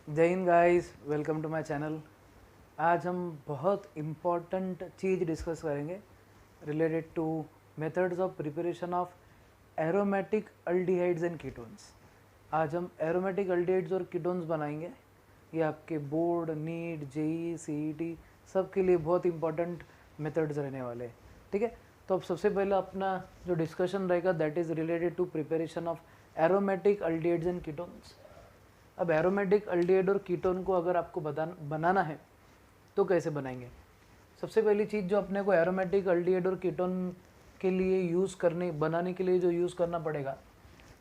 जय हिंद guys, welcome to my channel. आज हम बहुत इम्पॉर्टेंट चीज़ डिस्कस करेंगे related to methods of preparation of aromatic aldehydes and ketones. आज हम एरोमेटिक अल्डिहाइड्स और कीटोन्स बनाएंगे। ये आपके बोर्ड, नीट, जेई, सीईटी सब के लिए बहुत इंपॉर्टेंट मेथड्स रहने वाले हैं। ठीक है, तो अब सबसे पहले अपना जो डिस्कशन रहेगा that is related to preparation of aromatic aldehydes and ketones. अब एरोमेटिक अल्डिहाइड और कीटोन को अगर आपको बनाना है तो कैसे बनाएंगे। सबसे पहली चीज़ जो अपने को एरोमेटिक अल्डिहाइड और कीटोन के लिए बनाने के लिए जो यूज़ करना पड़ेगा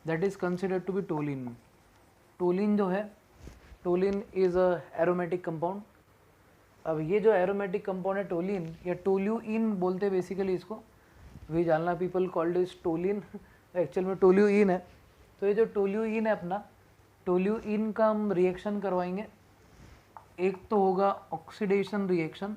that is considered to be toluene. Toluene जो है, toluene is a aromatic compound. अब ये जो एरोमेटिक कंपाउंड है टोलिन या टोल्यूइन बोलते हैं बेसिकली इसको, वी जालना people called is toluene, actual में टोल्यूइन है। तो ये जो टोल्यूइन है अपना, टोल्यूइन का हम रिएक्शन करवाएंगे। एक तो होगा oxidation reaction.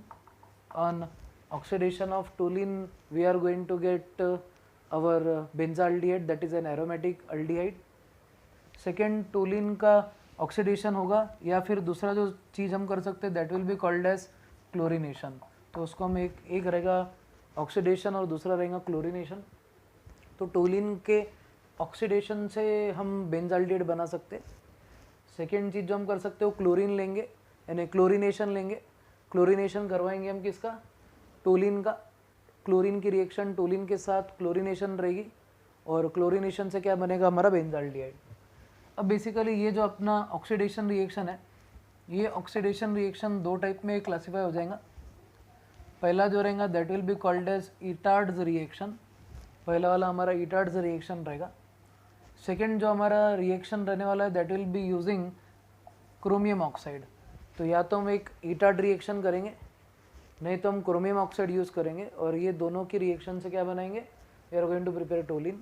On oxidation of toluene we are going to get our benzaldehyde that is an aromatic aldehyde. Second, toluene का ऑक्सीडेशन होगा या फिर दूसरा जो चीज़ हम कर सकते हैं that will be called as chlorination. तो उसको हम एक रहेगा ऑक्सीडेशन और दूसरा रहेगा क्लोरिनेशन। तो टोलिन के ऑक्सीडेशन से हम बेंजाल्डिहाइड बना सकते हैं। सेकेंड चीज़ जो हम कर सकते हो क्लोरीन लेंगे यानी क्लोरिनेशन लेंगे। क्लोरिनेशन करवाएंगे हम किसका, टोलिन का। क्लोरीन की रिएक्शन टोलिन के साथ क्लोरिनेशन रहेगी और क्लोरिनेशन से क्या बनेगा हमारा बेंजाल्डिहाइड। अब बेसिकली ये जो अपना ऑक्सीडेशन रिएक्शन है, ये ऑक्सीडेशन रिएक्शन दो टाइप में क्लासीफाई हो जाएगा। पहला जो रहेगा that will be called as Etard's reaction. पहला वाला हमारा ईटार्ड्स रिएक्शन रहेगा। सेकेंड जो हमारा रिएक्शन रहने वाला है that will be using chromium oxide. तो या तो हम एक ईटार्ड रिएक्शन करेंगे, नहीं तो हम क्रोमियम ऑक्साइड यूज़ करेंगे और ये दोनों की रिएक्शन से क्या बनाएंगे, we are going to prepare toluene.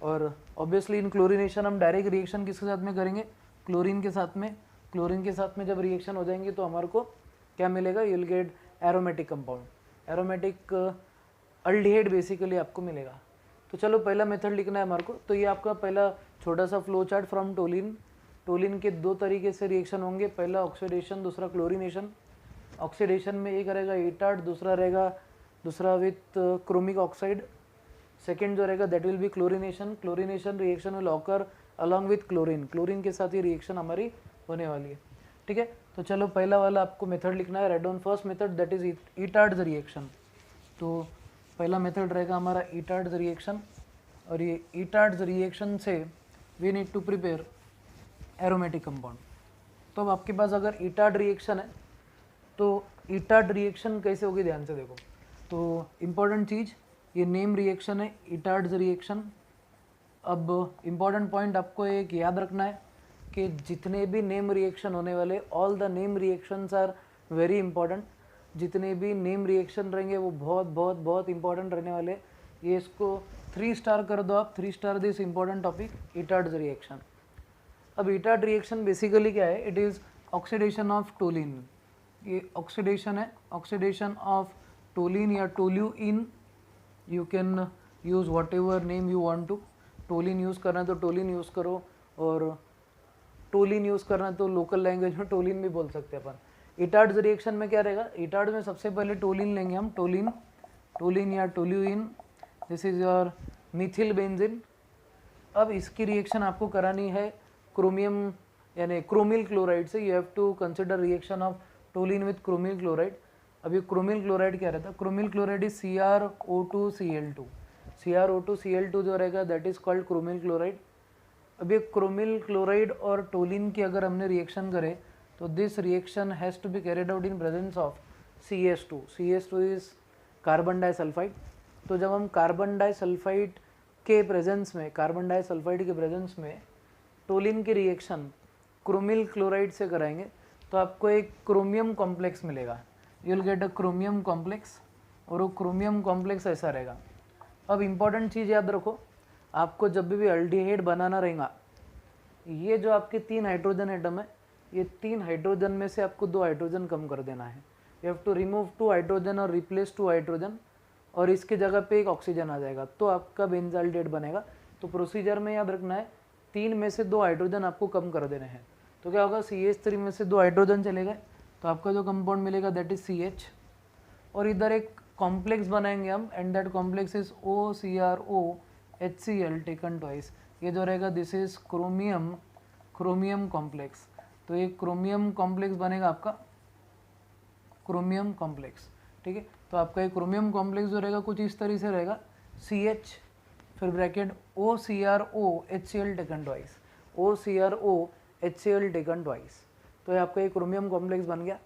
और ऑब्वियसली इन क्लोरिनेशन हम डायरेक्ट रिएक्शन किसके साथ में करेंगे, क्लोरीन के साथ में। क्लोरीन के साथ में जब रिएक्शन हो जाएंगे तो हमारे को क्या मिलेगा, you will gate aromatic compound, aromatic aldehyde basically आपको मिलेगा। तो चलो पहला मेथड लिखना है हमारे को। तो ये आपका पहला छोटा सा flow chart from toluene. Toluene के दो तरीके से रिएक्शन होंगे, पहला ऑक्सीडेशन, दूसरा क्लोरिनेशन। ऑक्सीडेशन में एक रहेगा ईटार्ड, दूसरा विथ क्रोमिक ऑक्साइड। सेकेंड जो रहेगा that will B chlorination. Chlorination reaction will occur along with chlorine. Chlorine के साथ ही रिएक्शन हमारी होने वाली है। ठीक है, तो चलो पहला वाला आपको मेथड लिखना है। Write down first method that is Etard's reaction. तो पहला मेथड रहेगा हमारा ईटार्ड्स रिएक्शन और ये ईटार्ड्स रिएक्शन से we need to prepare aromatic compound. तो अब आपके पास अगर ईटार्ड रिएक्शन है तो ईटार्ड रिएक्शन कैसे होगी ध्यान से देखो। तो इम्पॉर्टेंट चीज़, ये नेम रिएक्शन है ईटार्ड्स रिएक्शन। अब इम्पॉर्टेंट पॉइंट आपको एक याद रखना है कि जितने भी नेम रिएक्शन होने वाले, all the name reactions are very important. जितने भी नेम रिएक्शन रहेंगे वो बहुत बहुत बहुत इंपॉर्टेंट रहने वाले। ये इसको 3 स्टार कर दो आप, 3 star this important topic Etard's reaction. अब ईटार्ड रिएक्शन बेसिकली क्या है, it is oxidation of toluene. ये ऑक्सीडेशन है, ऑक्सीडेशन ऑफ टोलिन या toluene. You can use whatever name you want to. Toluene use करना है तो टोलिन यूज़ करो, और टोलिन यूज़ करना है तो लोकल लैंग्वेज में टोलिन भी बोल सकते हैं अपन। ईटार्ड्स रिएक्शन में क्या रहेगा, ईटार्ड में सबसे पहले टोलिन लेंगे हम, टोलिन या toluene. This is your methyl benzene. अब इसकी रिएक्शन आपको करानी है क्रोमियम यानी क्रोमिल क्लोराइड से। You have to consider reaction of toluene with chromyl chloride. अब ये क्रोमिल क्लोराइड क्या रहता है, chromyl chloride is CrO2Cl2। CrO2Cl2 जो रहेगा that is called chromyl chloride. अब ये क्रोमिल क्लोराइड और टोलिन की अगर हमने रिएक्शन करे तो this reaction has to be carried out in presence of CH2। CH2 is carbon disulphide. तो जब हम कार्बन डाइसल्फाइड के प्रेजेंस में, कार्बन डाइसल्फाइड के प्रेजेंस में टोलिन की रिएक्शन क्रोमिल क्लोराइड से कराएंगे तो आपको एक क्रोमियम कॉम्प्लेक्स मिलेगा। You will get a chromium complex, और वो क्रोमियम कॉम्प्लेक्स ऐसा रहेगा। अब इम्पॉर्टेंट चीज़ याद रखो, आपको जब भी अल्डिहाइड बनाना रहेगा, ये जो आपके 3 हाइड्रोजन एटम है, ये 3 हाइड्रोजन में से आपको 2 हाइड्रोजन कम कर देना है। You have to remove 2 hydrogen और रिप्लेस 2 हाइड्रोजन, और इसकी जगह पे एक ऑक्सीजन आ जाएगा तो आपका बेंजाल्डिहाइड बनेगा। तो प्रोसीजर में याद रखना है 3 में से 2 हाइड्रोजन आपको कम कर देने हैं। तो क्या होगा, CH3 में से 2 हाइड्रोजन चले गए, तो आपका जो कंपाउंड मिलेगा दैट इज CH, और इधर एक कॉम्प्लेक्स बनाएंगे हम, and that complex is OCROHCl taken twice. ये जो रहेगा दिस इज क्रोमियम कॉम्प्लेक्स। तो ये क्रोमियम कॉम्प्लेक्स बनेगा आपका, क्रोमियम कॉम्प्लेक्स, ठीक है। तो आपका ये क्रोमियम कॉम्प्लेक्स जो रहेगा कुछ इस तरह से रहेगा, CH फिर bracket OCROHCl taken twice, OCROHCl taken twice. तो ये आपका ये क्रोमियम कॉम्प्लेक्स बन गया।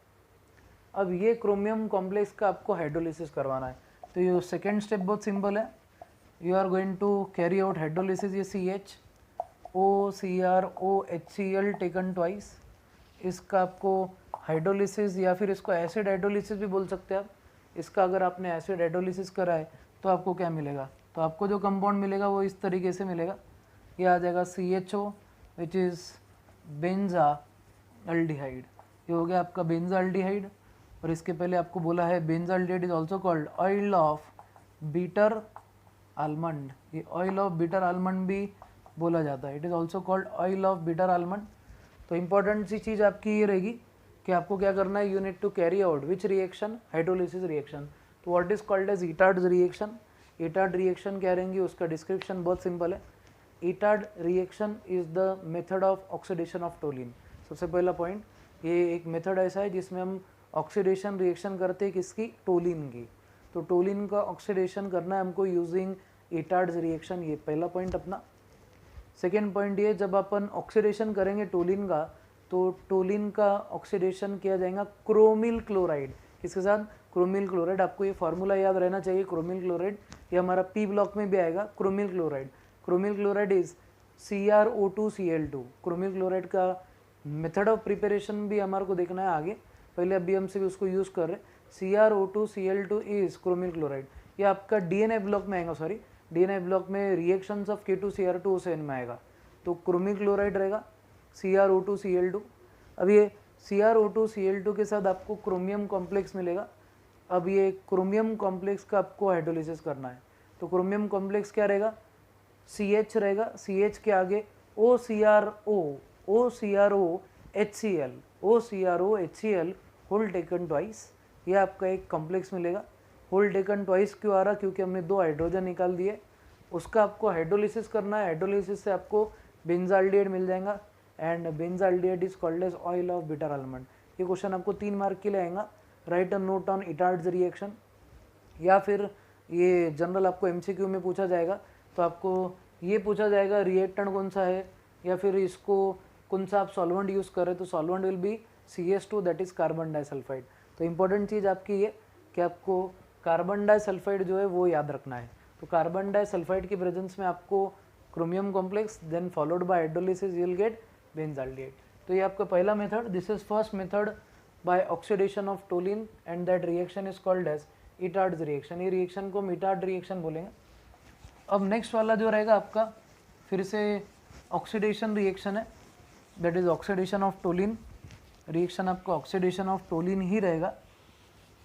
अब ये क्रोमियम कॉम्प्लेक्स का आपको हाइड्रोलिसिस करवाना है। तो ये सेकेंड स्टेप बहुत सिंपल है, you are going to carry out hydrolysis. ये CH OCROHCl टेकन ट्वाइस, इसका आपको हाइड्रोलिसिस या फिर इसको एसिड हाइड्रोलिसिस भी बोल सकते हैं आप। इसका अगर आपने एसिड हाइड्रोलिसिस करा है तो आपको क्या मिलेगा, तो आपको जो कंपाउंड मिलेगा वो इस तरीके से मिलेगा। ये आ जाएगा CHO विच इज़ बेंजाल्डिहाइड। ये हो गया आपका बेंजाल्डिहाइड। और इसके पहले आपको बोला है benzaldehyde is also called oil of bitter almond. ये ऑयल ऑफ बीटर आलमंड भी बोला जाता है, it is also called oil of bitter almond. तो इंपॉर्टेंट सी चीज़ आपकी ये रहेगी कि आपको क्या करना है, you need to carry out which reaction, hydrolysis reaction. तो what is called as Etard reaction. Etard reaction क्या रहेंगी, उसका डिस्क्रिप्शन बहुत सिंपल है। Etard reaction is the method of oxidation of toluene. सबसे पहला पॉइंट, ये एक मेथड ऐसा है जिसमें हम ऑक्सीडेशन रिएक्शन करते हैं किसकी, टोलिन की। तो टोलिन का ऑक्सीडेशन करना है हमको यूजिंग इटार्ड रिएक्शन, ये पहला पॉइंट अपना। सेकेंड पॉइंट ये, जब अपन ऑक्सीडेशन करेंगे टोलिन का, तो टोलिन का ऑक्सीडेशन किया जाएगा क्रोमिल क्लोराइड। किसके साथ, क्रोमिल क्लोराइड। आपको ये फार्मूला याद रहना चाहिए, क्रोमिल क्लोराइड। ये हमारा P ब्लॉक में भी आएगा, chromyl chloride. Chromyl chloride is CrO2Cl2। Chromyl chloride का मेथड ऑफ प्रिपरेशन भी हमारे को देखना है आगे, पहले अभी हम सिर्फ उसको यूज़ कर रहे हैं। CrO2Cl2 is chromyl chloride. ये आपका DNA ब्लॉक में आएगा, सॉरी DNA ब्लॉक में रिएक्शंस ऑफ K2Cr2OCN में आएगा। तो क्रोमिल क्लोराइड रहेगा CrO2Cl2। अब ये CrO2Cl2 के साथ आपको क्रोमियम कॉम्प्लेक्स मिलेगा। अब ये क्रोमियम कॉम्प्लेक्स का आपको हाइड्रोलिसिस करना है। तो क्रोमियम कॉम्प्लेक्स क्या रहेगा, CH रहेगा, CH के आगे OCROHCl होल टेकन ट्वाइस। ये आपका एक कॉम्प्लेक्स मिलेगा। होल टेकन ट्वाइस क्यों आ रहा, क्योंकि हमने 2 हाइड्रोजन निकाल दिए, उसका आपको हाइड्रोलिसिस करना है। हाइड्रोलिसिस से आपको बेंजाल्डिहाइड मिल जाएगा, and benzaldehyde is called as oil of bitter almond. ये क्वेश्चन आपको 3 मार्क के लिए आएगा। Write a note on Etard's reaction, या फिर ये जनरल आपको MCQ में पूछा जाएगा। तो आपको ये पूछा जाएगा रिएक्टेंट कौन सा है, या फिर इसको कौन सा आप सॉल्वेंट यूज़ करें, तो solvent will be CH2 that is carbon disulphide. तो इंपॉर्टेंट चीज़ आपकी ये कि आपको कार्बन डाइसल्फाइड जो है वो याद रखना है। तो कार्बन डाइसल्फाइड की प्रेजेंस में आपको chromium complex, then followed by hydrolysis you will get benzaldehyde. तो ये आपका पहला method, this is first method by oxidation of toluene, and that reaction is called as Etard's reaction. ये रिएक्शन को हम इटार्ड रिएक्शन बोलेंगे। अब नेक्स्ट वाला जो रहेगा आपका फिर से ऑक्सीडेशन रिएक्शन है, that is oxidation of toluene. Reaction आपका ऑक्सीडेशन ऑफ टोलिन ही रहेगा।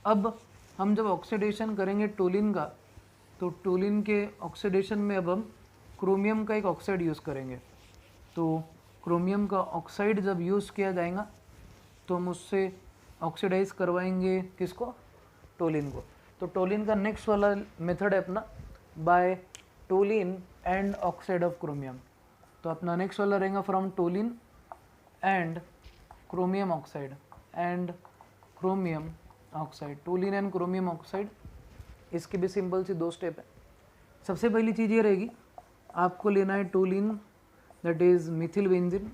अब हम जब ऑक्सीडेशन करेंगे टोलिन का, तो टोलिन के ऑक्सीडेशन में अब हम क्रोमियम का एक ऑक्साइड यूज़ करेंगे। तो क्रोमियम का ऑक्साइड जब यूज़ किया जाएगा तो हम उससे ऑक्सीडाइज करवाएंगे किसको, टोलिन को। तो टोलिन का नेक्स्ट वाला मेथड है अपना by toluene and oxide of chromium. तो अपना नेक्स्ट वाला रहेगा from toluene and chromium oxide, and chromium oxide, toluene and chromium oxide. इसकी भी सिंपल सी 2 स्टेप है। सबसे पहली चीज़ ये रहेगी, आपको लेना है toluene that is Mithil benzene,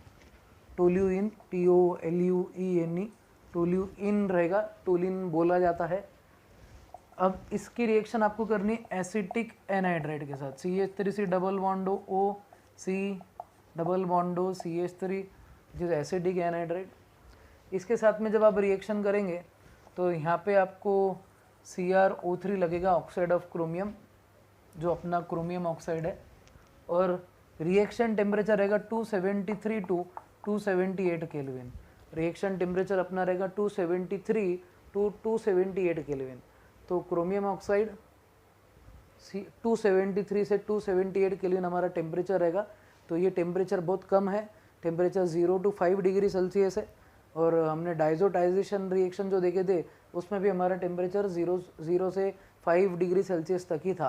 toluene, TOLUENE, toluene रहेगा, टोलिन बोला जाता है। अब इसकी रिएक्शन आपको करनी है एसिटिक एनहाइड्राइड के साथ, CH3C double bond O C double bond O CH3 जिस एसिटिक एनहाइड्राइड। इसके साथ में जब आप रिएक्शन करेंगे तो यहाँ पे आपको CrO3 लगेगा, ऑक्साइड ऑफ क्रोमियम, जो अपना क्रोमियम ऑक्साइड है। और रिएक्शन टेम्परेचर रहेगा 273 टू 278 केल्विन। रिएक्शन टेम्परेचर अपना रहेगा 273 टू 278 केल्विन। तो क्रोमियम ऑक्साइड 273 से 278 केल्विन हमारा टेम्परेचर रहेगा। तो ये टेम्परेचर बहुत कम है, टेम्परेचर 0 to 5 डिग्री सेल्सियस है, और हमने डाइजोटाइजेशन रिएक्शन जो देखे थे उसमें भी हमारा टेम्परेचर 0 से 5 डिग्री सेल्सियस तक ही था।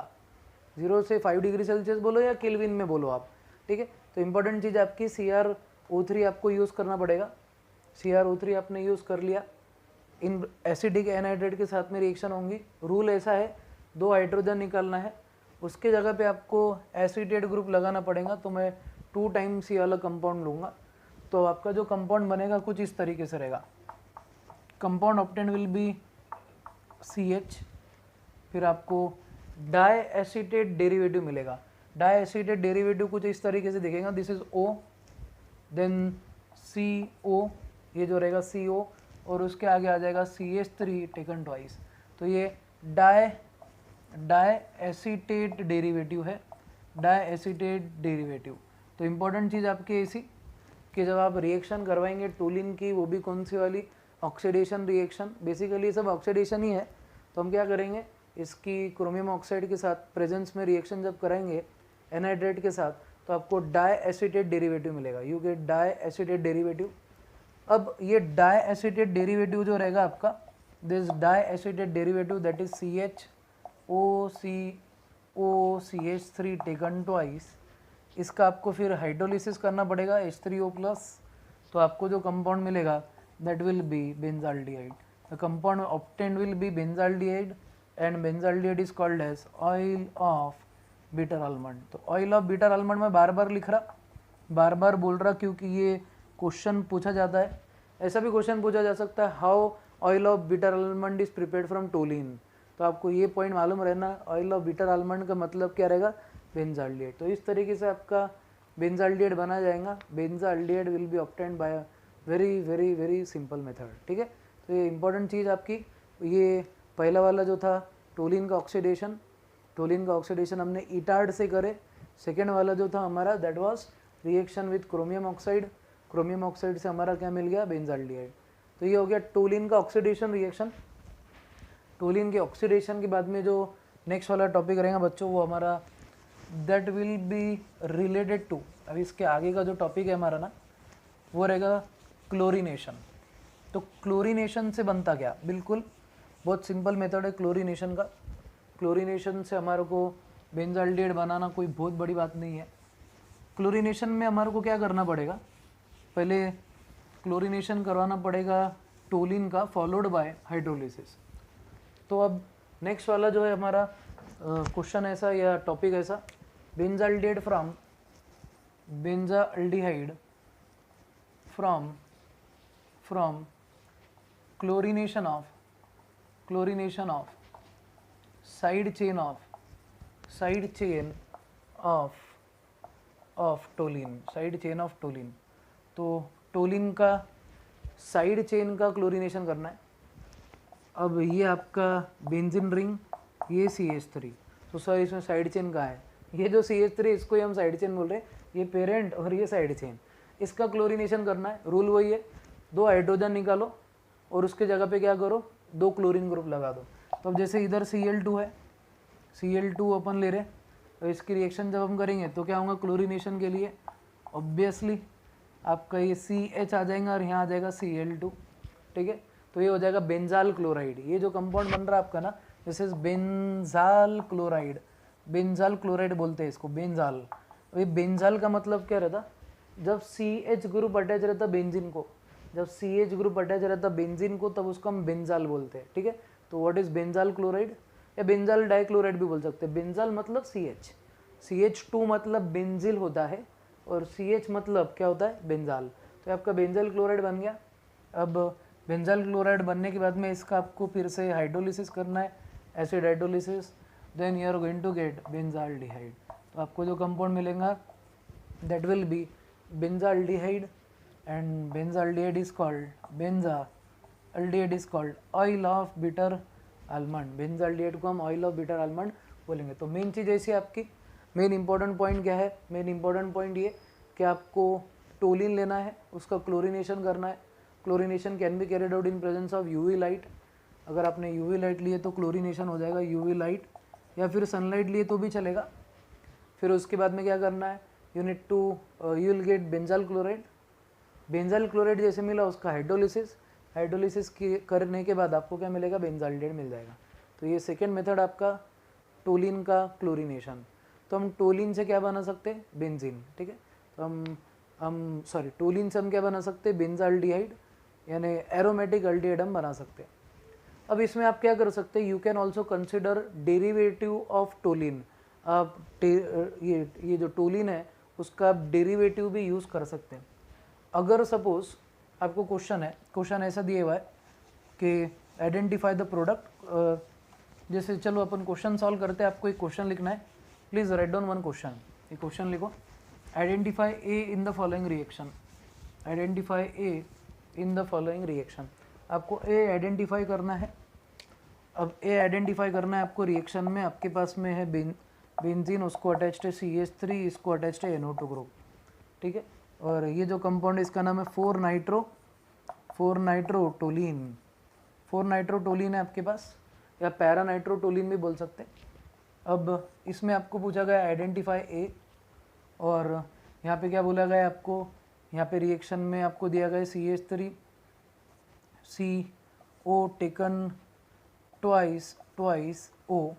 0 से 5 डिग्री सेल्सियस बोलो या केल्विन में बोलो आप, ठीक है। तो इंपॉर्टेंट चीज़ आपकी CrO3 आपको यूज़ करना पड़ेगा। CrO3 आपने यूज़ कर लिया, इन एसिडिक एनहाइड्रेट के साथ में रिएक्शन होंगी। रूल ऐसा है, 2 हाइड्रोजन निकालना है, उसके जगह पे आपको एसिटेट ग्रुप लगाना पड़ेगा। तो मैं 2 टाइम्स ये वाला कंपाउंड लूँगा, तो आपका जो कंपाउंड बनेगा कुछ इस तरीके से रहेगा। Compound obtain will be CH, फिर आपको डाई एसिटेट डेरिवेटिव मिलेगा। डाई एसिटेट डेरिवेटिव कुछ इस तरीके से दिखेगा, this is O, then CO, ये जो रहेगा CO, और उसके आगे आ जाएगा CH3 टेकन ट्वाइस। तो ये डाई एसिटेट डेरिवेटिव है, डाई एसिटेट डेरिवेटिव। तो इम्पॉर्टेंट चीज़ आपकी ऐसी कि जब आप रिएक्शन करवाएंगे टोलिन की, वो भी कौन सी वाली, ऑक्सीडेशन रिएक्शन, बेसिकली सब ऑक्सीडेशन ही है। तो हम क्या करेंगे, इसकी क्रोमियम ऑक्साइड के साथ प्रेजेंस में रिएक्शन जब कराएंगे एनहाइड्रेट के साथ, तो आपको डाई एसिटेट डेरिवेटिव मिलेगा, you get diacetate derivative. अब ये डाई एसिटेट डेरिवेटिव जो रहेगा आपका, this diacetate derivative that is CHO CH3 taken twice, इसका आपको फिर हाइड्रोलिसिस करना पड़ेगा H3O+, तो आपको जो कंपाउंड मिलेगा that will be benzaldehyde. The compound obtained will be benzaldehyde, and benzaldehyde is called as oil of bitter almond. तो ऑयल ऑफ बीटर आलमंड में बार बार लिख रहा, बार बार बोल रहा, क्योंकि ये क्वेश्चन पूछा जाता है। ऐसा भी क्वेश्चन पूछा जा सकता है, how oil of bitter almond is prepared from toluene. तो आपको ये पॉइंट मालूम रहना, ऑयल ऑफ बीटर आलमंड का मतलब क्या रहेगा, बेंजाल्डिहाइड। तो इस तरीके से आपका बेंजाल्डिहाइड बना जाएगा। Benzaldehyde will be obtained by very very very simple method, ठीक है। तो ये इंपॉर्टेंट चीज़ आपकी, ये पहला वाला जो था टोलिन का ऑक्सीडेशन, टोलिन का ऑक्सीडेशन हमने इटार्ड से करे। सेकेंड वाला जो था हमारा that was reaction with chromium oxide, chromium oxide से हमारा क्या मिल गया, बेंजाल्डिहाइड। तो ये हो गया टोलिन का ऑक्सीडेशन रिएक्शन। टोलिन के ऑक्सीडेशन के बाद में जो नेक्स्ट वाला टॉपिक रहेगा बच्चों, वो हमारा that will be related to, अभी इसके आगे का जो टॉपिक है हमारा ना, वो रहेगा क्लोरीनेशन। तो क्लोरीनेशन से बनता क्या, बिल्कुल बहुत सिंपल मेथड है क्लोरीनेशन का। क्लोरीनेशन से हमारे को बेंजाल्डिहाइड बनाना कोई बहुत बड़ी बात नहीं है। क्लोरीनेशन में हमारे को क्या करना पड़ेगा, पहले क्लोरीनेशन करवाना पड़ेगा टोलिन का, फॉलोड बाय हाइड्रोलिसिस। तो अब नेक्स्ट वाला जो है हमारा क्वेश्चन ऐसा या टॉपिक ऐसा, benzaldehyde from benzaldehyde from chlorination of side chain of toluene. तो टोलिन का साइड चेन का क्लोरीनेशन करना है। अब ये आपका बेंजीन रिंग, ये CH3, तो सर इसमें साइड चेन कहाँ है, ये जो CH3 इसको ही हम साइड चेन बोल रहे हैं, ये पेरेंट और ये साइड चेन, इसका क्लोरीनेशन करना है। रूल वही है, 2 हाइड्रोजन निकालो और उसके जगह पे क्या करो, 2 क्लोरीन ग्रुप लगा दो। तो अब जैसे इधर Cl2 है, Cl2 अपन ले रहे, तो इसकी रिएक्शन जब हम करेंगे तो क्या होगा, क्लोरीनेशन के लिए ऑब्वियसली आपका ये CH आ जाएगा और यहाँ आ जाएगा Cl2, ठीक है। तो ये हो जाएगा बेंजाल क्लोराइड। ये जो कंपाउंड बन रहा है आपका ना, this is benzal chloride, benzal chloride बोलते हैं इसको, बेंजाल। ये बेंजाल का मतलब क्या रहता, जब CH ग्रुप अटैच रहता बेंजीन को, जब CH ग्रुप अटैच रहता बेंजीन को, तब उसको हम बेंजाल बोलते हैं, ठीक है। तो व्हाट इज बेंजाल क्लोराइड, या बेंजाल डाइक्लोराइड भी बोल सकते हैं। बेंजाल मतलब CH, CH2 मतलब बेंजिल होता है, और CH मतलब क्या होता है, बेंजाल। तो आपका बेंजाल क्लोराइड बन गया। अब बेंजाल क्लोराइड बनने के बाद में इसका आपको फिर से हाइड्रोलिसिस करना है, acid hydrolysis, then you are going to get benzaldehyde. तो आपको जो कंपाउंड मिलेगा that will be benzaldehyde, and benzaldehyde is called oil of bitter almond. Benzaldehyde को हम ऑयल ऑफ बिटर आलमंड बोलेंगे। तो मेन चीज़ ऐसी आपकी, मेन इंपॉर्टेंट पॉइंट क्या है, मेन इंपॉर्टेंट पॉइंट ये कि आपको टोलिन लेना है, उसका क्लोरीनेशन करना है। Chlorination can be carried out in presence of UV light. अगर आपने यूवी लाइट लिए तो क्लोरीनेशन हो जाएगा यूवी लाइट, या फिर सनलाइट लिए तो भी चलेगा। फिर उसके बाद में क्या करना है, you need to, you will get benzal chloride, benzyl chloride जैसे मिला उसका हाइड्रोलिसिस करने के बाद आपको क्या मिलेगा, बेंजाल्डेहाइड मिल जाएगा। तो ये सेकेंड मेथड आपका टोलिन का क्लोरीनेशन। तो हम टोलिन से क्या बना सकते हैं, बेंजीन, ठीक है। तो हम टोलिन से हम क्या बना सकते हैं, बेंजाल्डिहाइड यानी एरोमेटिक अल्डिहाइड हम बना सकते हैं। अब इसमें आप क्या कर सकते हैं, you can also consider derivative of toluene. आप ये जो टोलिन है उसका आप डेरिवेटिव भी यूज़ कर सकते हैं। अगर सपोज आपको क्वेश्चन ऐसा दिया हुआ है कि आइडेंटिफाई द प्रोडक्ट, जैसे चलो अपन क्वेश्चन सॉल्व करते हैं। आपको एक क्वेश्चन लिखना है, please write down one question. ये क्वेश्चन लिखो, identify A in the following reaction, identify A in the following reaction. आपको ए आइडेंटिफाई करना है। अब ए आइडेंटिफाई करना है आपको रिएक्शन में, आपके पास में है बेंजीन, उसको अटैच्ड है CH3, इसको अटैच्ड है NO2 ग्रुप, ठीक है। और ये जो कंपाउंड है इसका नाम है 4-नाइट्रोटोलीन, 4-नाइट्रोटोलीन है आपके पास, या पैरानाइट्रोटोलीन भी बोल सकते हैं। अब इसमें आपको पूछा गया आइडेंटिफाई ए, और यहाँ पे क्या बोला गया आपको, यहाँ पे रिएक्शन में आपको दिया गया CH3 CO taken twice O,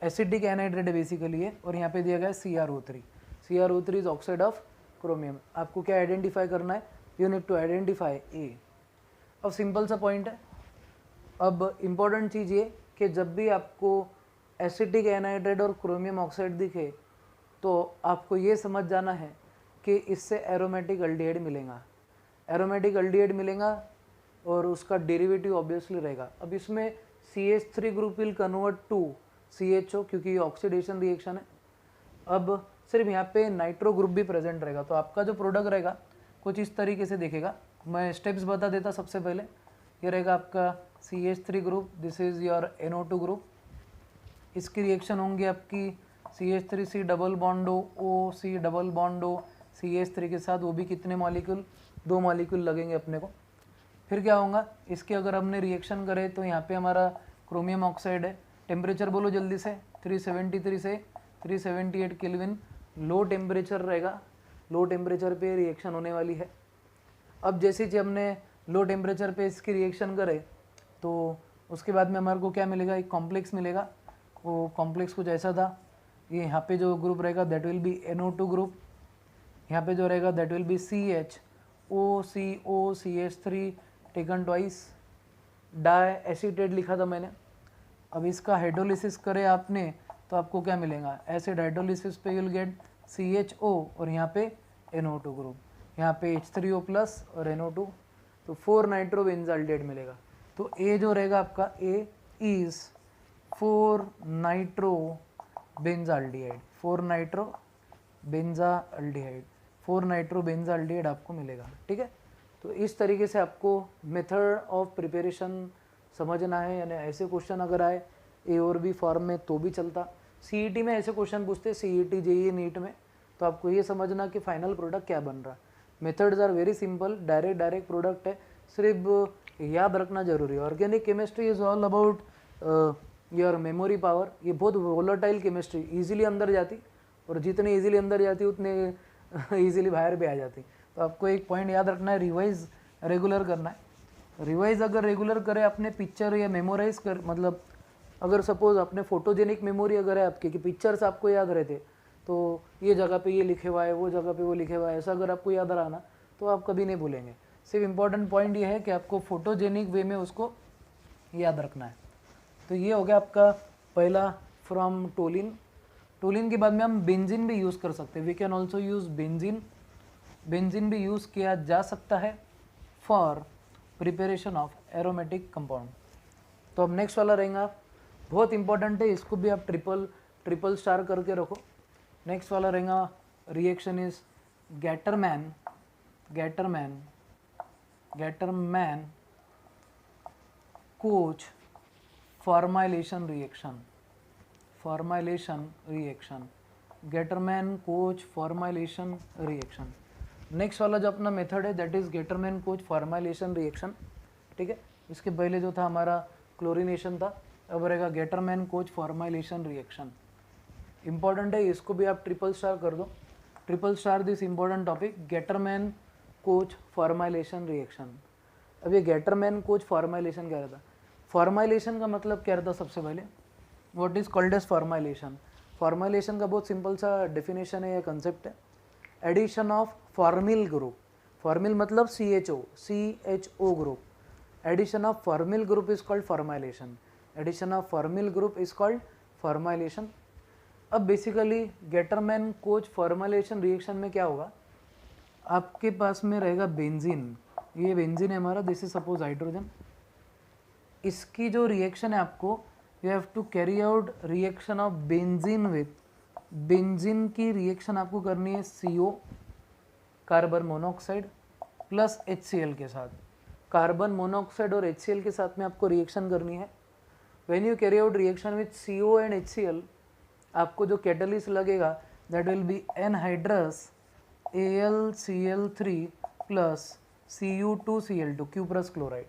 acidic anhydride है बेसिकली है, और यहाँ पे दिया गया है CrO3 is oxide of chromium. आपको क्या आइडेंटिफाई करना है, you need to identify A. अब सिंपल सा पॉइंट है। अब इम्पॉर्टेंट चीज़ ये कि जब भी आपको एसिडिक एनहाइड्रेट और क्रोमियम ऑक्साइड दिखे तो आपको ये समझ जाना है कि इससे एरोमेटिक अल्डिहाइड मिलेगा, एरोमेटिक अल्डिहाइड मिलेगा और उसका डेरिवेटिव ऑब्वियसली रहेगा। अब इसमें CH3 group will convert to CHO क्योंकि ये ऑक्सीडेशन रिएक्शन है। अब सिर्फ यहाँ पे नाइट्रो ग्रुप भी प्रेजेंट रहेगा, तो आपका जो प्रोडक्ट रहेगा कुछ इस तरीके से दिखेगा। मैं स्टेप्स बता देता। सबसे पहले ये रहेगा आपका CH3 group, this is your NO2 group. इसकी रिएक्शन होंगी आपकी CH3C double bond O C double bond O CH3 के साथ, वो भी कितने मॉलिक्यूल, 2 मॉलिक्यूल लगेंगे अपने को। फिर क्या होगा, इसके अगर हमने रिएक्शन करे तो यहाँ पे हमारा क्रोमियम ऑक्साइड है। टेम्परेचर बोलो जल्दी से, 373 से 378 केल्विन लो टेम्परेचर रहेगा, लो टेम्परेचर पे रिएक्शन होने वाली है। अब जैसे कि हमने लो टेम्परेचर पे इसकी रिएक्शन करे तो उसके बाद में हमारे को क्या मिलेगा, एक कॉम्प्लेक्स मिलेगा। वो कॉम्प्लेक्स कुछ ऐसा था, ये यहाँ पे जो ग्रुप रहेगा that will B NO2 group, यहाँ पे जो रहेगा that will be CHO CH3 taken twice, diacetate लिखा था मैंने। अब इसका हाइड्रोलिसिस करे आपने तो आपको क्या मिलेगा, एसिड हाइड्रोलिसिस पे यूल गेट CHO और यहाँ पे NO2 ग्रुप, यहाँ पे H3O प्लस और NO2, तो 4-नाइट्रोबेंजाल्डिहाइड मिलेगा। तो ए जो रहेगा आपका ए इज 4-नाइट्रोबेंजाल्डिहाइड, 4-नाइट्रोबेंजाल्डिहाइड आपको मिलेगा, ठीक है। तो इस तरीके से आपको मेथड ऑफ प्रिपरेशन समझना है, यानी ऐसे क्वेश्चन अगर आए ए और बी फॉर्म में तो भी चलता। CET में ऐसे क्वेश्चन पूछते हैं, CET JEE नीट में, तो आपको ये समझना कि फाइनल प्रोडक्ट क्या बन रहा। Methods are very simple, direct product है, सिर्फ याद रखना जरूरी है। Organic chemistry is all about your memory power. ये बहुत वोलेटाइल केमिस्ट्री, इजीली अंदर जाती, और जितनी इजीली अंदर जाती उतने इजीली बाहर भी आ जाती। तो आपको एक पॉइंट याद रखना है, रिवाइज रेगुलर करना है। रिवाइज अगर रेगुलर करें अपने पिक्चर या मेमोराइज कर, मतलब अगर सपोज अपने फोटोजेनिक मेमोरी अगर है आपके कि पिक्चर्स आपको याद रहते, तो ये जगह पे ये लिखे हुआ है, वो जगह पे वो लिखे हुआ है, ऐसा अगर आपको याद रहा ना तो आप कभी नहीं भूलेंगे। सिर्फ इम्पॉर्टेंट पॉइंट ये है कि आपको फोटोजेनिक वे में उसको याद रखना है। तो ये हो गया आपका पहला फ्रॉम टोलिन। टोलिन के बाद में हम बेंजीन भी यूज़ कर सकते हैं, we can also use benzene. Benzene भी यूज़ किया जा सकता है for preparation of aromatic compound. तो अब नेक्स्ट वाला रहेगा, बहुत इंपॉर्टेंट है, इसको भी आप ट्रिपल स्टार करके रखो। नेक्स्ट वाला रहेगा, reaction is Gattermann coach formylation reaction, Gattermann coach formylation reaction. Next वाला जो अपना मेथड है that is Gattermann coach formylation reaction, ठीक है। इसके पहले जो था हमारा क्लोरीनेशन था, अब रहेगा Gattermann coach formylation reaction. Important है, इसको भी आप ट्रिपल स्टार कर दो। Triple star this important topic, Gattermann coach formylation reaction. अब ये गेटरमैन कोच फॉर्माइलेशन कह रहा था। फॉर्माइलेशन का मतलब क्या रहता सबसे पहले, what is called as formylation. Formylation का बहुत सिंपल सा डेफिनेशन है या कंसेप्ट है, addition of formyl group. Formyl मतलब CHO group. Addition of formyl group is called formylation. Addition of formyl group is called formylation. अब basically Gattermann Koch formylation reaction में क्या होगा, आपके पास में रहेगा बेंजीन, ये बेंजीन है हमारा, दिस इज सपोज हाइड्रोजन। इसकी जो रिएक्शन है आपको, you have to carry out reaction of benzene with, benzene की रिएक्शन आपको करनी है CO carbon monoxide plus HCl के साथ। कार्बन मोनोऑक्साइड और HCl के साथ में आपको रिएक्शन करनी है। When you carry out reaction with CO and HCl, आपको जो कैटलिस्ट लगेगा that will B anhydrous AlCl3 plus Cu2Cl2 Q plus chloride.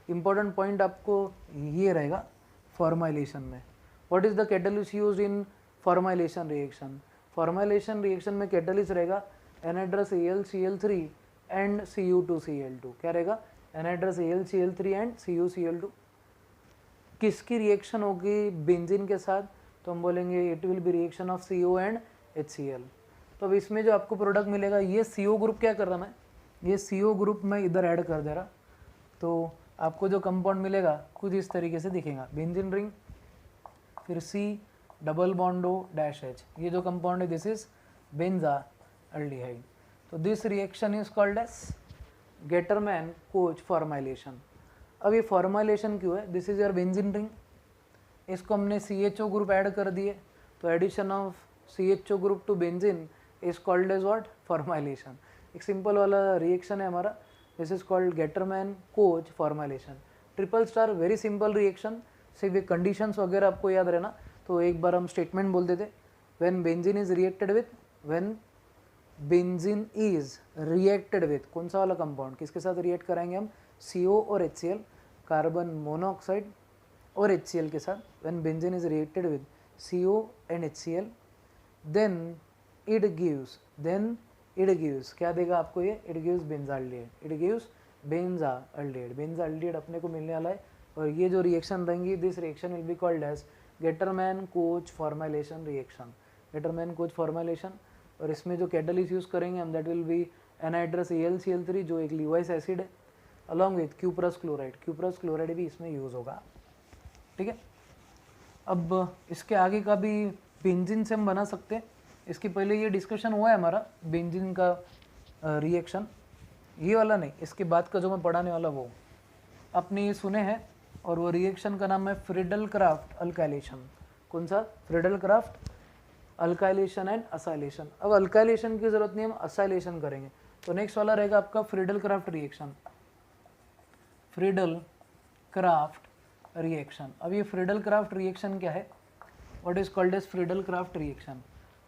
Important point आपको ये रहेगा फॉर्माइलेशन में। What is the catalyst used in formylation reaction. Formylation reaction में catalyst रहेगा anhydrous AlCl3 and Cu2Cl2। क्या रहेगा, एनहाइड्रस AlCl3 एंड CuCl2। किसकी reaction होगी बेंजीन के साथ, तो हम बोलेंगे it will be reaction of CO and HCl। तो अब इसमें जो आपको प्रोडक्ट मिलेगा, ये CO ग्रुप क्या कर रहा मैं, ये CO ग्रुप मैं इधर ऐड कर दे रहा, तो आपको जो कंपाउंड मिलेगा कुछ इस तरीके से दिखेगा, बेंजीन रिंग, फिर C double bond O dash H, ये जो कंपाउंड है दिस इज बेंजाल्डिहाइड। तो this reaction is called as Gattermann Koch formylation. अब ये फॉर्माइलेशन क्यों है, this is your benzene ring, इसको हमने CHO ग्रुप ऐड कर दिए, तो addition of CHO group to benzene is called as what, formylation. एक सिंपल वाला रिएक्शन है हमारा, this is called Gattermann Koch formylation. Triple star very simple reaction, सिर्फ ये कंडीशंस वगैरह आपको याद रहना। तो एक बार हम स्टेटमेंट बोल देते, when benzene is reacted with, when benzene is reacted with, कौन सा वाला कंपाउंड, किसके साथ रिएक्ट कराएंगे हम, CO और HCl, कार्बन मोनोऑक्साइड और HCl के साथ। When benzene is reacted with CO and HCl, then it gives क्या देगा आपको ये, it gives benzaldehyde, it gives benzaldehyde. Benzaldehyde अपने को मिलने वाला है, और ये जो रिएक्शन रहेंगी, this reaction will be called as Gattermann Koch formylation reaction. Gattermann Koch formylation, और इसमें जो कैटलिस्ट यूज करेंगे हम that will B anhydrous AlCl3 जो एक लिवाइस एसिड है, along with Q plus chloride. Q plus chloride भी इसमें यूज होगा, ठीक है। अब इसके आगे का भी बेंजीन से हम बना सकते हैं, इसके पहले ये डिस्कशन हुआ है हमारा बेंजीन का रिएक्शन, ये वाला नहीं, इसके बाद का जो मैं पढ़ाने वाला वो आपने ये सुने हैं, और वो रिएक्शन का नाम है फ्रीडल क्राफ्ट अल्काइलेशन। कौन सा, Friedel craft alkylation and acylation. अब अल्काइलेशन की जरूरत नहीं, हम असाइलेशन करेंगे। तो नेक्स्ट वाला रहेगा आपका Friedel Crafts reaction, Friedel Crafts reaction. अब ये फ्रीडल क्राफ्ट रिएक्शन क्या है, what is called as Friedel Crafts reaction.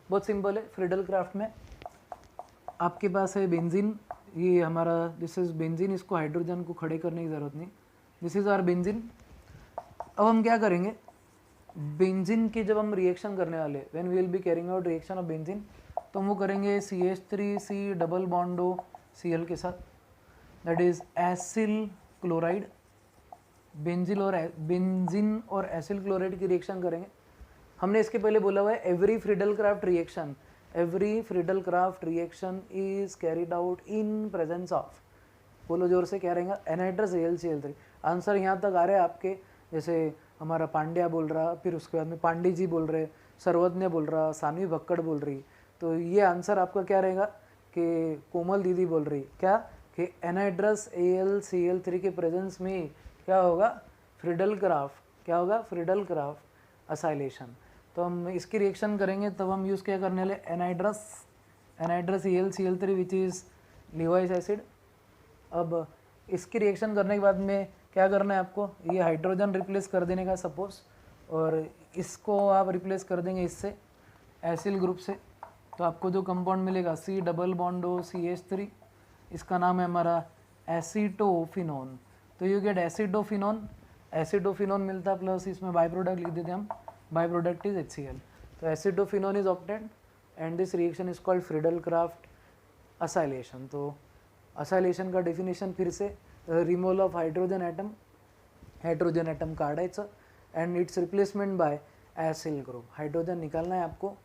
बहुत सिंपल है, फ्रीडल क्राफ्ट में आपके पास है बेंजीन, ये हमारा दिस इज बेंजीन, इसको हाइड्रोजन को खड़े करने की ज़रूरत नहीं, दिस इज आवर बेंजीन। अब हम क्या करेंगे, बेंजीन की जब हम रिएक्शन करने वाले, when we will be carrying out reaction of benzene, तो हम वो करेंगे CH3C double bond O Cl के साथ, that is acyl chloride. Benzene और एसिल क्लोराइड की रिएक्शन करेंगे। हमने इसके पहले बोला हुआ है every Friedel Crafts reaction is carried out in presence of, बोलो जोर से, क्या रहेगा, एनहाइड्रस AlCl3। आंसर यहाँ तक आ रहे हैं आपके, जैसे हमारा पांड्या बोल रहा, फिर उसके बाद में पांडे जी बोल रहे, सर्वज्ञ बोल रहा, सानवी भक्कड़ बोल रही, तो ये आंसर आपका क्या रहेगा कि कोमल दीदी बोल रही क्या, कि एनहाइड्रस AlCl3 के प्रेजेंस में क्या होगा, फ्रीडल क्राफ्ट, क्या होगा, फ्रीडल क्राफ्ट असाइलेशन। तो हम इसकी रिएक्शन करेंगे, तब हम यूज़ क्या करने वाले, anhydrous AlCl3 which is Levi's acid. अब इसकी रिएक्शन करने के बाद में क्या करना है आपको, ये हाइड्रोजन रिप्लेस कर देने का सपोज, और इसको आप रिप्लेस कर देंगे इससे एसिल ग्रुप से, तो आपको जो कंपाउंड मिलेगा C double bond O CH3, इसका नाम है हमारा एसीटोफिनोन। तो यू गेट एसीटोफिनोन, एसीटोफिनोन मिलता प्लस इसमें बाई प्रोडक्ट लिख देते हम, बाई प्रोडक्ट इज HCl। तो acetophenone is obtained and this reaction is called Friedel Crafts acylation. तो असायलेशन का डेफिनेशन फिर से रिमूवल ऑफ हाइड्रोजन एटम काढायचं and its replacement by acyl group. Hydrogen निकालना है आपको,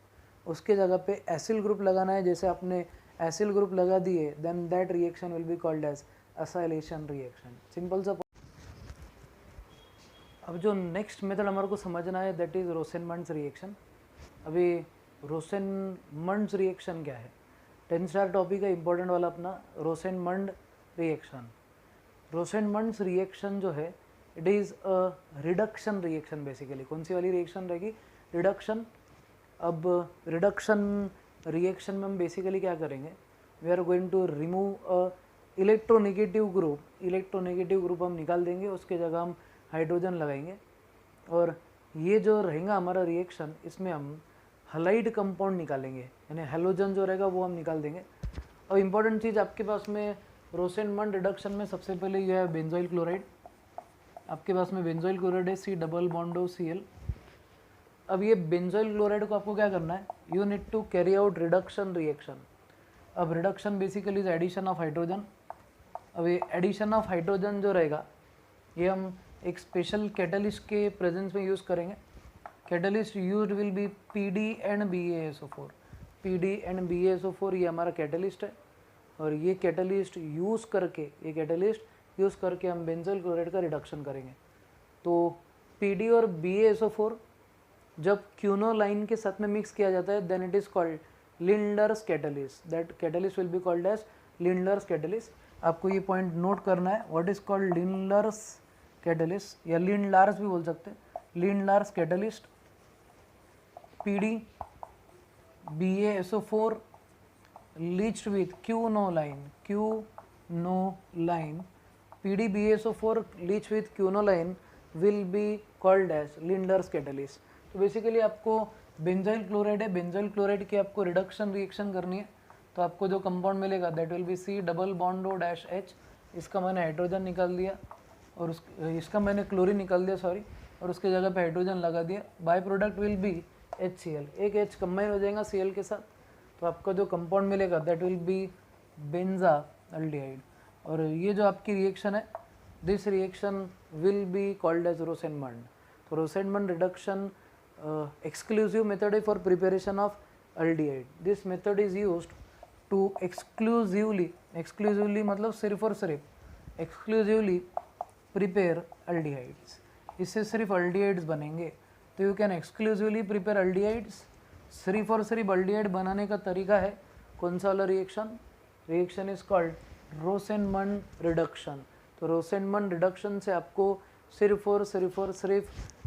उसके जगह पे एसिल ग्रुप लगाना है. जैसे आपने एसिल ग्रुप लगा दिए then that reaction will be called as acylation reaction. Simple सा. अब जो नेक्स्ट मेथड हमारे को समझना है दैट इज रोसेनमंड्स रिएक्शन. अभी रोसेनमंड्स रिएक्शन क्या है? 10 स्टार टॉपिक है इंपॉर्टेंट वाला अपना, रोसेनमंड रिएक्शन. रोसेनमंड्स रिएक्शन जो है it is a reduction reaction. Basically कौन सी वाली रिएक्शन रहेगी? रिडक्शन. अब रिडक्शन रिएक्शन में हम बेसिकली क्या करेंगे? We are going to remove a electronegative group हम निकाल देंगे, उसके जगह हम हाइड्रोजन लगाएंगे और ये जो रहेगा हमारा रिएक्शन, इसमें हम हलाइड कंपाउंड निकालेंगे, यानी हेलोजन जो रहेगा वो हम निकाल देंगे. अब इम्पॉर्टेंट चीज़ आपके पास में रोसेनमंड रिडक्शन में सबसे पहले ये है बेंजोइल क्लोराइड. आपके पास में बेंजोइल क्लोराइड है, C double bond O Cl. अब ये बेंजोइल क्लोराइड को आपको क्या करना है? You need to carry out reduction reaction. अब reduction basically is addition of hydrogen. अब ये एडिशन ऑफ हाइड्रोजन जो रहेगा ये हम एक स्पेशल कैटलिस्ट के प्रेजेंस में यूज़ करेंगे. Catalyst used will be PD and BaSO4. PD and BaSO4 ये हमारा कैटलिस्ट है और ये कैटलिस्ट यूज़ करके हम बेंजोइल क्लोराइड का रिडक्शन करेंगे. तो PD और BaSO4 जब क्यूनोलाइन के साथ में मिक्स किया जाता है then it is called Lindlar's catalyst. That catalyst will be called as Lindlar's catalyst. आपको ये पॉइंट नोट करना है, what is called Lindlar's catalyst या लिंडलार्स भी बोल सकते हैं. Lindlar's catalyst PD BaSO4 leached with quinoline PD BaSO4 leach with quinoline will be called as Lindlar's catalyst. तो बेसिकली आपको बेंजोइल क्लोराइड है, बेंजोइल क्लोराइड की आपको रिडक्शन रिएक्शन करनी है. तो आपको जो कंपाउंड मिलेगा that will B C double bond O dash H. इसका मैंने हाइड्रोजन निकाल दिया और इसका मैंने क्लोरीन निकाल दिया सॉरी, और उसके जगह पे हाइड्रोजन लगा दिया. By product will be HCl. एक H कंबाइन हो जाएगा Cl के साथ, तो आपका जो कंपाउंड मिलेगा that will be benzaldehyde. और ये जो आपकी रिएक्शन है this reaction will be called as Rosenmund. तो Rosenmund reduction exclusive method for preparation of aldehyde. This method is used to exclusively मतलब सिर्फ और सिर्फ exclusively prepare aldehydes. इससे सिर्फ aldehydes बनेंगे. तो you can exclusively prepare aldehydes. सिर्फ और सिर्फ aldehyde बनाने का तरीका है कौन सा वाला reaction? Reaction is called Rosenmund reduction. तो रोसेनमंड रिडक्शन से आपको सिर्फ और सिर्फ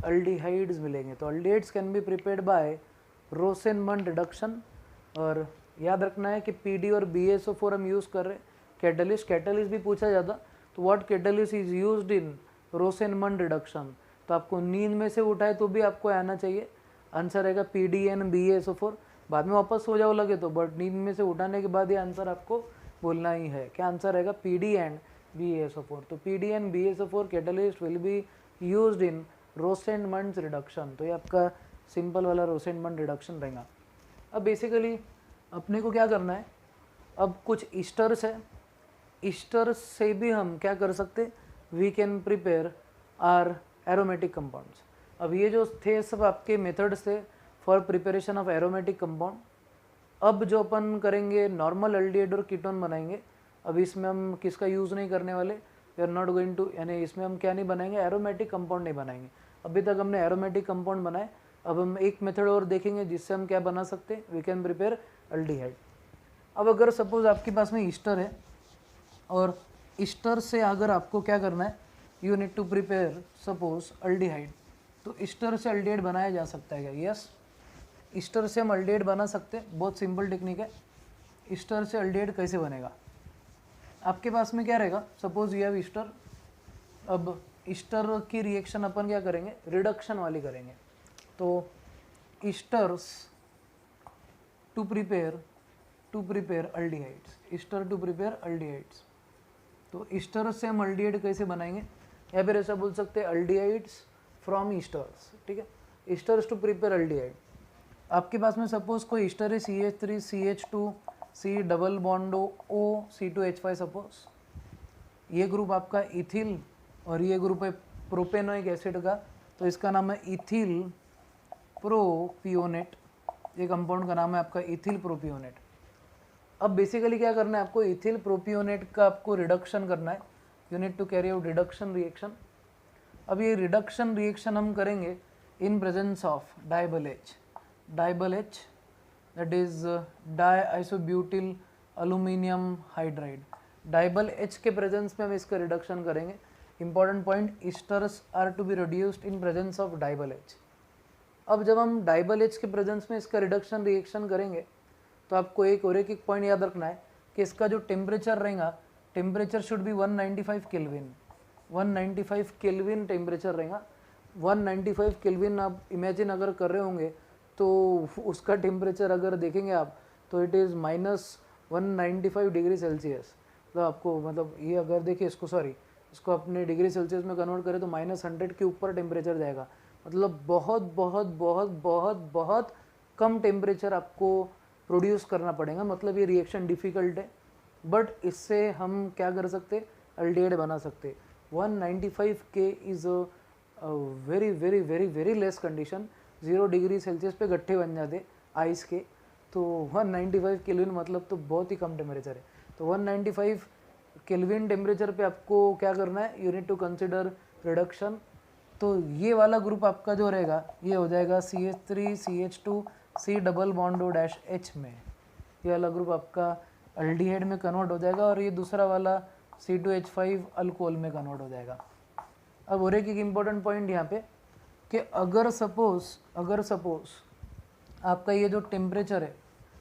अल्डिहाइड्स मिलेंगे. तो aldehydes can be prepared by Rosenmund reduction. और याद रखना है कि PD और BaSO4 हम यूज़ कर रहे हैं. कैटलिस्ट भी पूछा जाता तो what catalyst is used in Rosenmund reduction. तो आपको नींद में से उठाए तो भी आपको आना चाहिए. आंसर रहेगा PD एंड BaSO4. बाद में वापस सो जाओ लगे तो, बट नींद में से उठाने के बाद ये आंसर आपको बोलना ही है. क्या आंसर रहेगा? PD and BaSO4. तो PD and BaSO4 catalyst will be used in Rosenmund's reduction. तो ये आपका सिंपल वाला रोसेनमंड रिडक्शन रहेगा. अब बेसिकली अपने को क्या करना है, अब कुछ ईस्टर्स है, ईस्टर्स से भी हम क्या कर सकते, we can prepare our aromatic compounds. अब ये जो थे सब आपके मेथड्स थे for preparation of aromatic compound. अब जो अपन करेंगे नॉर्मल अल्डिहाइड और कीटोन बनाएंगे. अब इसमें हम किसका यूज़ नहीं करने वाले, we are not going to, यानी इसमें हम क्या नहीं बनाएंगे, एरोमेटिक कंपाउंड नहीं बनाएंगे. अभी तक हमने एरोमेटिक कंपाउंड बनाए. अब हम एक मेथड और देखेंगे जिससे हम क्या बना सकते हैं, वी कैन प्रिपेयर अल्डिहाइड. अब अगर सपोज आपके पास में ईस्टर है और ईस्टर से अगर आपको क्या करना है, you need to prepare suppose aldehyde. तो ईस्टर से अल्डिहाइड बनाया जा सकता है क्या? यस, ईस्टर से हम अल्डिहाइड बना सकते हैं. बहुत सिंपल टेक्निक है. ईस्टर से अल्डिहाइड कैसे बनेगा, आपके पास में क्या रहेगा, सपोज यू हैव ईस्टर. अब ईस्टर की रिएक्शन अपन क्या करेंगे, रिडक्शन वाली करेंगे. तो esters to prepare aldehydes, ester to prepare aldehydes. तो ईस्टर से हम अल्डिहाइड कैसे बनाएंगे, या फिर ऐसा बोल सकते हैं अल्डिहाइड्स फ्रॉम ईस्टर्स. ठीक है, ईस्टर्स टू प्रिपेयर अल्डिहाइड. आपके पास में सपोज कोई ईस्टर है CH3 CH2 C double bond O C2H5 suppose, ये ग्रुप आपका इथिल और ये ग्रुप है प्रोपेनोइक एसिड का, तो इसका नाम है इथिल प्रोपियोनेट, ये कंपाउंड का नाम है आपका इथिल प्रोपियोनेट। अब बेसिकली क्या करना है आपको, इथिल प्रोपियोनेट का आपको रिडक्शन करना है, you need to carry out reduction reaction. अब ये रिडक्शन रिएक्शन हम करेंगे in presence of DIBAL H, that is diisobutyl aluminium hydride. DIBAL H के प्रेजेंस में हम इसका रिडक्शन करेंगे। Important point, esters are to be reduced in presence of DIBAL H। अब जब हम डाइबल H के प्रेजेंस में इसका रिडक्शन रिएक्शन करेंगे तो आपको एक और एक पॉइंट याद रखना है कि इसका जो टेम्परेचर रहेगा, temperature should be 195 kelvin, 195 kelvin temperature रहेगा। 195 केल्विन आप इमेजिन अगर कर रहे होंगे तो उसका टेम्परेचर अगर देखेंगे आप तो इट इज़ -195 डिग्री सेल्सियस। तो आपको मतलब ये अगर देखिए इसको, सॉरी इसको अपने डिग्री सेल्सियस में कन्वर्ट करें तो -100 के ऊपर टेम्परेचर जाएगा। मतलब बहुत बहुत बहुत बहुत बहुत कम टेम्परेचर आपको प्रोड्यूस करना पड़ेगा। मतलब ये रिएक्शन डिफ़िकल्ट है, बट इससे हम क्या कर सकते, अल्डिहाइड बना सकते। 195 के is a very very very very less condition. 0 degree Celsius पे गट्ठे बन जाते आइस के, तो 195 केल्विन मतलब तो बहुत ही कम टेम्परेचर है। तो 195 केल्विन टेम्परेचर पे आपको क्या करना है, you need to consider reduction. तो ये वाला ग्रुप आपका जो रहेगा ये हो जाएगा CH3 CH2 C double bond O dash H में, ये वाला ग्रुप आपका अल्डिहाइड में कन्वर्ट हो जाएगा और ये दूसरा वाला C2H5 अल्कोहल में कन्वर्ट हो जाएगा। अब और एक इम्पॉर्टेंट पॉइंट यहाँ पे कि अगर सपोज आपका ये जो टेम्परेचर है,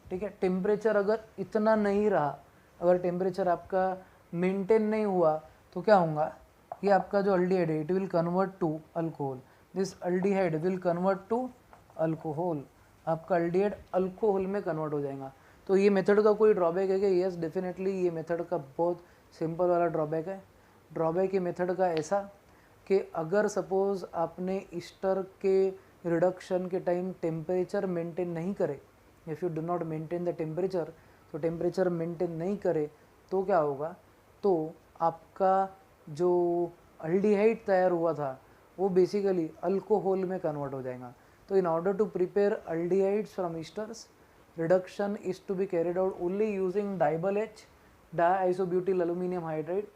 ठीक है, टेम्परेचर अगर इतना नहीं रहा, अगर टेम्परेचर आपका मेंटेन नहीं हुआ तो क्या होगा, ये आपका जो अल्डिहाइड है it will convert to alcohol, this aldehyde will convert to alcohol, आपका अल्डिहाइड अल्कोहल में कन्वर्ट हो जाएगा। तो ये मेथड का कोई ड्रॉबैक है कि यस डेफिनेटली ये मेथड का बहुत सिंपल वाला ड्रॉबैक है। ड्रॉबैक ये मेथड का ऐसा कि अगर सपोज आपने ईस्टर के रिडक्शन के टाइम टेम्परेचर मेंटेन नहीं करे, if you do not maintain the temperature, तो टेम्परेचर मेंटेन नहीं करे तो क्या होगा, तो आपका जो अल्डिहाइड तैयार हुआ था वो बेसिकली अल्कोहल में कन्वर्ट हो जाएगा। तो in order to prepare aldehydes from esters, reduction is to be carried out only using DIBAL H, diisobutyl aluminium hydride.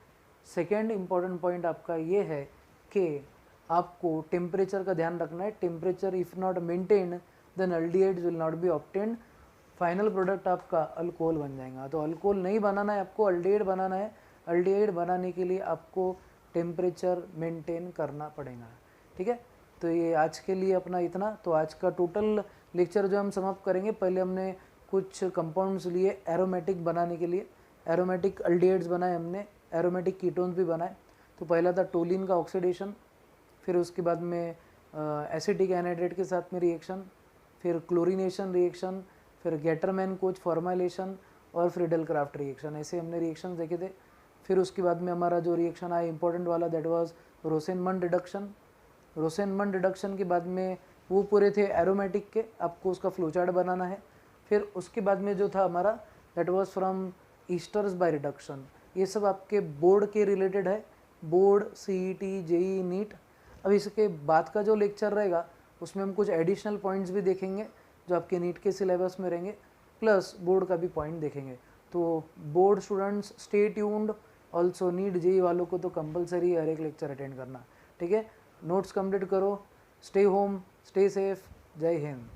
Second important point आपका ये है कि आपको टेम्परेचर का ध्यान रखना है। Temperature if not maintained then aldehydes will not be obtained, final product आपका अल्कोहल बन जाएगा। तो अल्कोहल नहीं बनाना है आपको, अल्डिहाइड बनाना है। अल्डिहाइड बनाने के लिए आपको टेम्परेचर मेंटेन करना पड़ेगा, ठीक है। तो ये आज के लिए अपना इतना। तो आज का टोटल लेक्चर जो हम समाप्त करेंगे, पहले हमने कुछ कंपाउंड्स लिए एरोमेटिक बनाने के लिए, एरोमेटिक अल्डिहाइड्स बनाए हमने, एरोमेटिक कीटोन्स भी बनाए। तो पहला था टोलिन का ऑक्सीडेशन, फिर उसके बाद में एसिटिक एनहाइड्रेट के साथ में रिएक्शन, फिर क्लोरीनेशन रिएक्शन, फिर गेटरमैन कोच फॉर्माइलेशन और फ्रीडल क्राफ्ट रिएक्शन, ऐसे हमने रिएक्शन देखे थे। फिर उसके बाद में हमारा जो रिएक्शन आया इंपॉर्टेंट वाला, दैट वाज रोसेनमंड रिडक्शन। रोसेनमंड रिडक्शन के बाद में वो पूरे थे एरोमेटिक के, आपको उसका फ्लोचार्ट बनाना है। फिर उसके बाद में जो था हमारा that was from esters by reduction. ये सब आपके बोर्ड के रिलेटेड है, बोर्ड, CET, JEE, नीट। अब इसके बाद का जो लेक्चर रहेगा उसमें हम कुछ एडिशनल पॉइंट्स भी देखेंगे जो आपके नीट के सिलेबस में रहेंगे, प्लस बोर्ड का भी पॉइंट देखेंगे। तो board students stay tuned, also NEET JEE वालों को तो कंपलसरी हर एक लेक्चर अटेंड करना, ठीक है। नोट्स कंप्लीट करो, स्टे होम, स्टे सेफ, जय हिंद।